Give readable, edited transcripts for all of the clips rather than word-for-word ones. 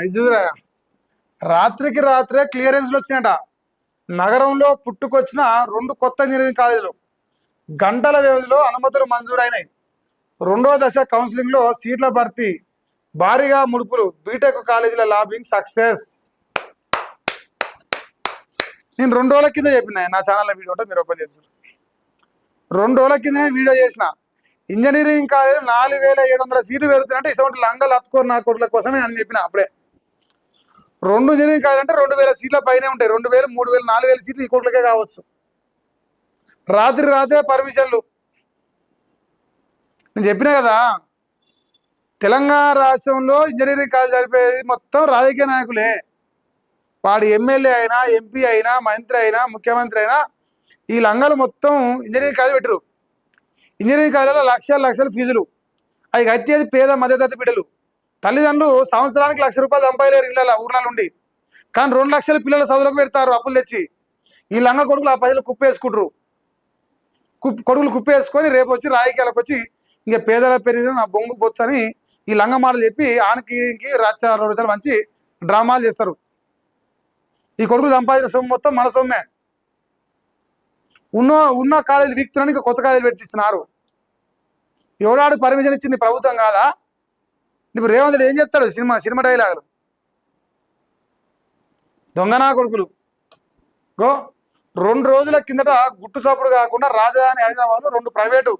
ఇది చూడరా, రాత్రికి రాత్రే క్లియరెన్స్లు వచ్చినాయట. నగరంలో పుట్టుకొచ్చిన 2 కొత్త ఇంజనీరింగ్ కాలేజీలు గంటల వ్యవధిలో అనుమతులు మంజూరైనాయి. 2వ దశ కౌన్సిలింగ్లో సీట్ల భర్తీ, భారీగా ముడుపులు, బీటెక్ కాలేజీల లాబింగ్ సక్సెస్. నేను 2 రోజుల కింద చెప్పిన నా ఛానల్లో వీడియో ఉంటే మీరు ఓపెన్ చేస్తారు. 2 రోజుల కిందనే వీడియో చేసిన. ఇంజనీరింగ్ కాలేజీలు 4700 సీట్లు పెరుగుతున్నాయంటే ఇటువంటి లంగలు అత్తుకోరు నా కొడుకుల కోసమే అని చెప్పిన. అప్పుడే 2 ఇంజనీరింగ్ కాలేజీ అంటే 2000 సీట్ల పైనే ఉంటాయి. 2000, 3000, 4000 సీట్లు ఈ కోట్లకే కావచ్చు. రాత్రి రాత్రే పర్మిషన్లు. నేను చెప్పినా కదా, తెలంగాణ రాష్ట్రంలో ఇంజనీరింగ్ కాలేజ్ జరిపేది మొత్తం రాజకీయ నాయకులే. వాడు ఎమ్మెల్యే అయినా, ఎంపీ అయినా, మంత్రి అయినా, ముఖ్యమంత్రి అయినా ఈ లంగాలు మొత్తం ఇంజనీరింగ్ కాలేజ్ పెట్టరు. ఇంజనీరింగ్ కాలేజీలో లక్షల ఫీజులు. అవి కట్టేది పేద మధ్యతరగతి బిడ్డలు. తల్లిదండ్రులు సంవత్సరానికి ₹1,00,000 సంపాదలేరు ఇళ్ళ ఊర్ల నుండి. కానీ 2 లక్షల పిల్లల చదువులకు పెడతారు అప్పులు తెచ్చి. ఈ లంగ కొడుకులు ఆ పైసలు కుప్పేసుకుంటారు. కొడుకులు కుప్పేసుకొని రేపు వచ్చి రాజకీయాలకు వచ్చి ఇంకా పేదల పెరిగి నా బొంగు బొచ్చని ఈ లంగ మాటలు చెప్పి ఆనకి రచ్చలు మంచి డ్రామాలు చేస్తారు. ఈ కొడుకులు సంపాదించిన సొమ్ము మొత్తం మన సొమ్మే. ఉన్న కాలేజీలు వీక్తున్నాను, ఇంకా కొత్త కాలేజీలు పెట్టిస్తున్నారు. ఎవడాడు పర్మిషన్ ఇచ్చింది ప్రభుత్వం కాదా? ఇప్పుడు రేవంత్ రెడ్డి ఏం చెప్తాడు? సినిమా డైలాగులు. దొంగనా కొడుకులు. 2 రోజుల కిందట గుట్టు చప్పుడు కాకుండా రాజధాని హైదరాబాద్లో 2 ప్రైవేటు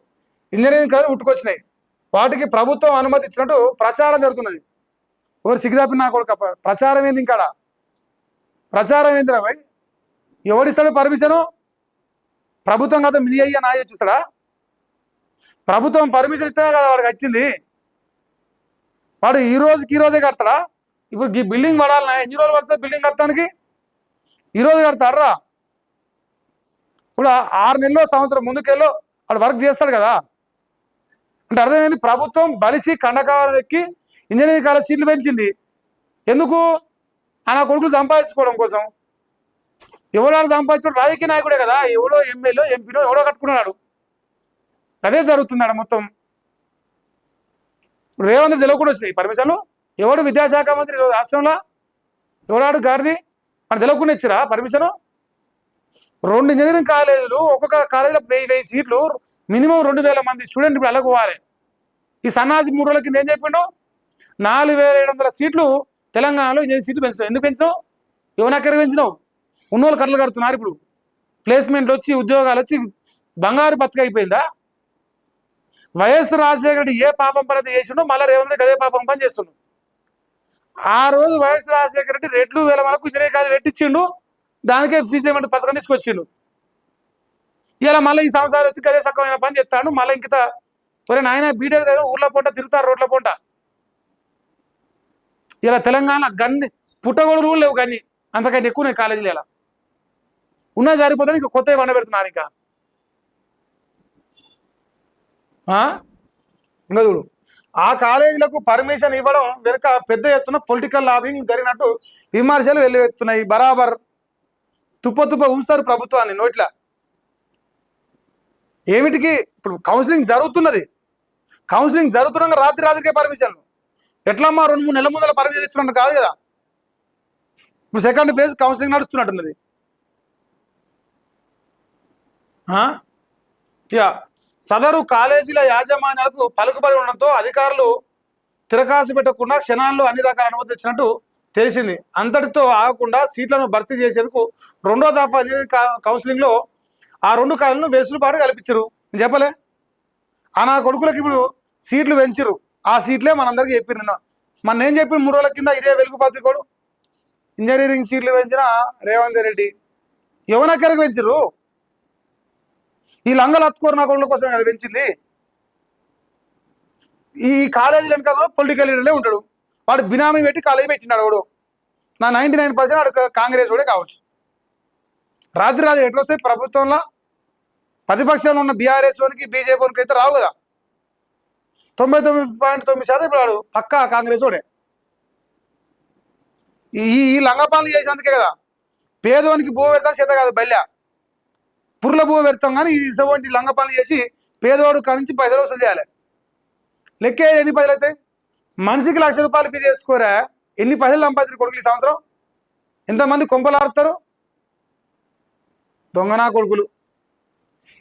ఇంజనీరింగ్ కాలేజీలు పుట్టుకొచ్చినాయి. వాటికి ప్రభుత్వం అనుమతి ఇచ్చినట్టు ప్రచారం జరుగుతున్నది. ఎవరు సిగ్గుదాపి నా కొడుకు? ప్రచారం ఏంది? ఇంకా ప్రచారం ఏందిరా భయ్? ఎవడిస్తాడు పర్మిషను? ప్రభుత్వం కదా మినీ అయ్యా నాయ వచ్చిస్తాడా? ప్రభుత్వం పర్మిషన్ ఇస్తేనే కదా వాడు కట్టింది. వాడు ఈ రోజే కడతాడా? ఇప్పుడు ఈ బిల్డింగ్ పడాలన్నా ఎన్ని రోజులు పడుతుంది బిల్డింగ్ కడతానికి? ఈరోజు కడతాడరా? ఇప్పుడు 6 నెలలు సంవత్సరం ముందుకెళ్ళో వాడు వర్క్ చేస్తాడు కదా. అంటే అర్థమైంది, ప్రభుత్వం బలిసి కండకాలం ఎక్కి ఇంజనీరింగ్ కాలేజ్ సీట్లు పెంచింది. ఎందుకు? ఆయన కొడుకులు సంపాదించుకోవడం కోసం. ఎవడో సంపాదించుకోవడం రాజకీయ నాయకుడే కదా. ఎవడో ఎమ్మెల్యే, ఎంపీనో ఎవడో కట్టుకున్నాడు. అదే జరుగుతుంది మొత్తం. రేవంత్ తెలియకుండా వచ్చినాయి పర్మిషన్లు. ఎవడు విద్యాశాఖ మంత్రి రాష్ట్రంలో? ఎవడాడు గారిది? మన తెలియకుండా ఇచ్చిరా పర్మిషను? 2 ఇంజనీరింగ్ కాలేజీలు, ఒక్కొక్క కాలేజీలో 1000 సీట్లు, మినిమం 2000 మంది స్టూడెంట్ ఇప్పుడు అలగోవాలి. ఈ సన్నాసి 3 రోజుల కింద ఏం చెప్పిండు? 4700 సీట్లు తెలంగాణలో ఇంజనీరింగ్ సీట్లు పెంచుతావు. ఎందుకు పెంచుతావు? ఎవరినెక్కడ పెంచినావు? ఉన్నోళ్ళు కట్టలు కడుతున్నారు. ఇప్పుడు ప్లేస్మెంట్లు వచ్చి, ఉద్యోగాలు వచ్చి బంగారు బతుకైపోయిందా? వైఎస్ రాజశేఖర రెడ్డి ఏ పాపం పని అయితే చేసిండో మళ్ళీ రేవంత్ రెడ్డి అదే పాపం పని చేస్తుండు. ఆ రోజు వైఎస్ రాజశేఖర రెడ్డి 2,000 వరకు ఇంజనీరింగ్ కాలేజ్ పెట్టించిండు. దానికే ఫీజు పేమెంట్ పథకం తీసుకొచ్చిండు. ఇలా మళ్ళీ ఈ సంవత్సరాలు వచ్చి అదే సక్కమైన పని చేస్తాడు. మళ్ళీ ఇంత ఒరే నాయన బీటెక్ ఊర్ల పూట తిరుగుతారు, రోడ్ల పూట. ఇలా తెలంగాణ గన్ని పుట్టగొడుగులు కూడా లేవు. గన్ని అంతకంటే ఎక్కువ కాలేజీలు ఇలా ఉన్నా సరిపోతాను. ఇంకా కొత్తవి వండ పెడుతున్నారు. ఇంకా చూడు, ఆ కాలేజీలకు పర్మిషన్ ఇవ్వడం వెనుక పెద్ద ఎత్తున పొలిటికల్ లాబింగ్ జరిగినట్టు విమర్శలు వెల్లువెత్తున్నాయి. బరాబర్ తుప్ప ఉంచుతారు ప్రభుత్వాన్ని నోట్ల. ఏమిటికి? ఇప్పుడు కౌన్సిలింగ్ జరుగుతున్నది. కౌన్సిలింగ్ జరుగుతున్నాక రాత్రికే పర్మిషన్లు ఎట్లమ్మా? 2-3 నెలల ముందర పర్మిషన్ ఇస్తున్నట్టు కాదు కదా. ఇప్పుడు సెకండ్ ఫేజ్ కౌన్సిలింగ్ నడుస్తున్నట్టున్నది. సదరు కాలేజీల యాజమాన్యాలకు పలుకుబడి ఉండడంతో అధికారులు తిరకాసు పెట్టకుండా క్షణాల్లో అన్ని రకాల అనుమతులు ఇచ్చినట్టు తెలిసింది. అంతటితో ఆగకుండా సీట్లను భర్తీ చేసేందుకు 2వ దఫా ఇంజనీరింగ్ కౌన్సిలింగ్లో ఆ 2 కాలేజీలను వెసులుబాటు కల్పించరు. నేను చెప్పలే? నా కొడుకులకు ఇప్పుడు సీట్లు పెంచరు. ఆ సీట్లే మనందరికీ చెప్పారు. మన ఏం చెప్పిన 3 రోజుల కింద ఇదే వెలుగు పత్రికోడు ఇంజనీరింగ్ సీట్లు పెంచిన రేవంత్ రెడ్డి ఎవరినెక్కడికి పెంచరు? ఈ లంగలు అత్తుకోరు నా కొడుకుల కోసం అది పెంచింది. ఈ కాలేజీలు వెనక పొలిటికల్ లీడర్లే ఉంటాడు. వాడు బినామీ పెట్టి కాలేజీ పెట్టినాడు. వాడు నా 99% వాడు కాంగ్రెస్ వాడే కావచ్చు. రాత్రి ఎట్లా వస్తాయి? ప్రభుత్వంలో ప్రతిపక్షంలో ఉన్న బీఆర్ఎస్ వానికి, బీజేపీ వానికి అయితే రావు కదా. 99.9% ఇప్పుడు వాడు పక్కా కాంగ్రెస్ వాడే. ఈ లంగ పనులు చేసేందుకే కదా పేదవానికి భూ పెడతాం చేత కాదు బల్య పుర్ల భూ పెడతాం. కానీ ఇటువంటి లంగ పనులు చేసి పేదవాడు కానించి పైసలు వసూలు చేయాలి. లెక్కే ఎన్ని పైసలు అవుతాయి? మనిషికి ₹1,00,000 ఫీజు చేసుకోరా? ఎన్ని పైసలు సంపాదించారు కొడుకులు ఈ సంవత్సరం? ఎంతమంది కొంపలాడుతారు? దొంగనా కొడుకులు.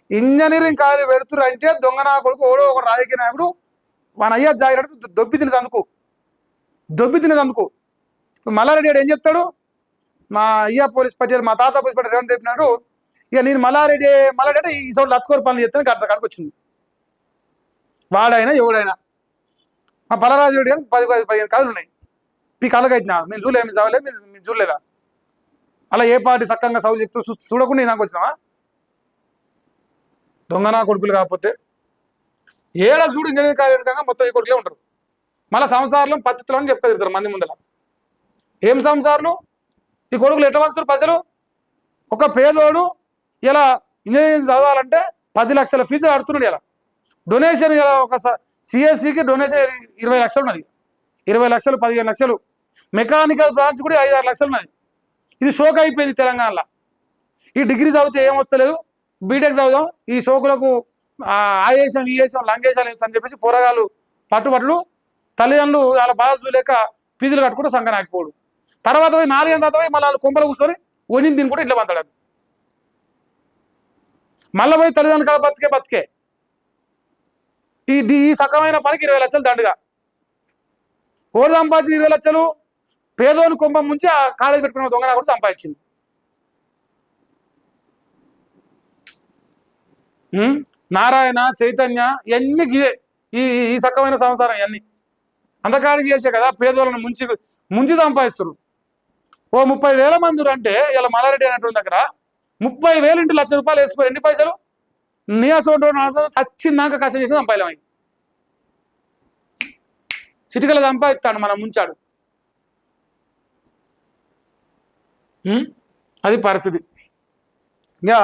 ఇంజనీరింగ్ కాలేజీ పెడుతురు అంటే దొంగనా కొడుకు ఓడో ఒక రాజకీయ నాయకుడు మన అయ్యా జాగినట్టు దొబ్బి తినేదందుకు. ఇప్పుడు మల్లారెడ్డి గారు ఏం చెప్తాడు? మా అయ్యా పోలీస్ పట్టేరు, మా తాత పోలీస్ పట్టేరు ఏమని చెప్పినాడు, ఇక నేను మల్లారెడ్డి అంటే ఈ సోడు లత్కోరు పనులు చెప్తాను కాడికి వచ్చింది. వాడైనా ఎవడైనా మా పలరాజు రెడ్డి గారికి 10-15 కళలు ఉన్నాయి. మీ కళ కట్టినాడు, మేము చూడలేదు, మీ చదవలేదు, మీరు చూడలేదా? అలా ఏ పార్టీ చక్కగా సౌలు చెప్తూ చూడకుండా నాకు వచ్చినావా? దొంగనా కొడుకులు. కాకపోతే ఏడా చూడు ఇంజనీరింగ్ కాలేజ్ కాగా మొత్తం ఈ కొడుకులే ఉంటారు. మళ్ళీ సంసారం పద్ధతిలో అని చెప్పేదిరుతారు మంది ముందర. ఏం సంసారాలు? ఈ కొడుకులు ఎట్లా వస్తారు ప్రజలు? ఒక పేదోడు ఇలా ఇంజనీరింగ్ చదవాలంటే 10 లక్షల ఫీజు కడుతున్నాడు. ఇలా డొనేషన్, ఇలా ఒక సిఎస్సికి డొనేషన్ 20 లక్షలు ఉన్నది. 20 లక్షలు, 15 లక్షలు. మెకానికల్ బ్రాంచ్ కూడా 5-6 లక్షలు ఉన్నది. ఇది షోక్ అయిపోయింది తెలంగాణలో. ఈ డిగ్రీ చదివితే ఏం వస్తలేదు, బీటెక్ చదువుదాం, ఈ షోకులకు ఆయేసాం ఈయేసాం లంగేసాం అని చెప్పేసి పోరగాళ్ళు పట్టుబట్లు, తల్లిదండ్రులు వాళ్ళ బాధ చూలేక ఫీజులు కట్టుకుంటే సంఘం ఆగిపోడు. తర్వాత పోయి 4 ఏళ్ళ తర్వాత మళ్ళీ వాళ్ళు కుంపలు కూర్చొని వనిని దీన్ని కూడా ఇట్లా పంతాడు. మళ్ళీ పోయి తల్లిదండ్రులు బతికే ఈ సకమైన పనికి 20 లక్షలు దండుగా. ఓడి సంపాదించిన 20 లక్షలు పేదోని కుంభం ముంచి ఆ కాలేజీ పెట్టుకున్న దొంగ కూడా సంపాదించింది. నారాయణ, చైతన్య ఇవన్నీ ఈ సకమైన సంసారం ఇవన్నీ అంతకాడికి చేసే కదా పేదోళ్ళను ముంచి సంపాదిస్తారు. ఓ 30,000 మంది అంటే ఇలా మల్లారెడ్డి అనేటువంటి దగ్గర 30,000 ఇంటి ₹1,00,000 వేసుకోరు. ఎన్ని పైసలు? నీయాసోటో సచ్చిందాక కష్టం చేసి సంపాదం. చిటికలు సంపాదిస్తాడు, మనం ముంచాడు. అది పరిస్థితి. ఇంకా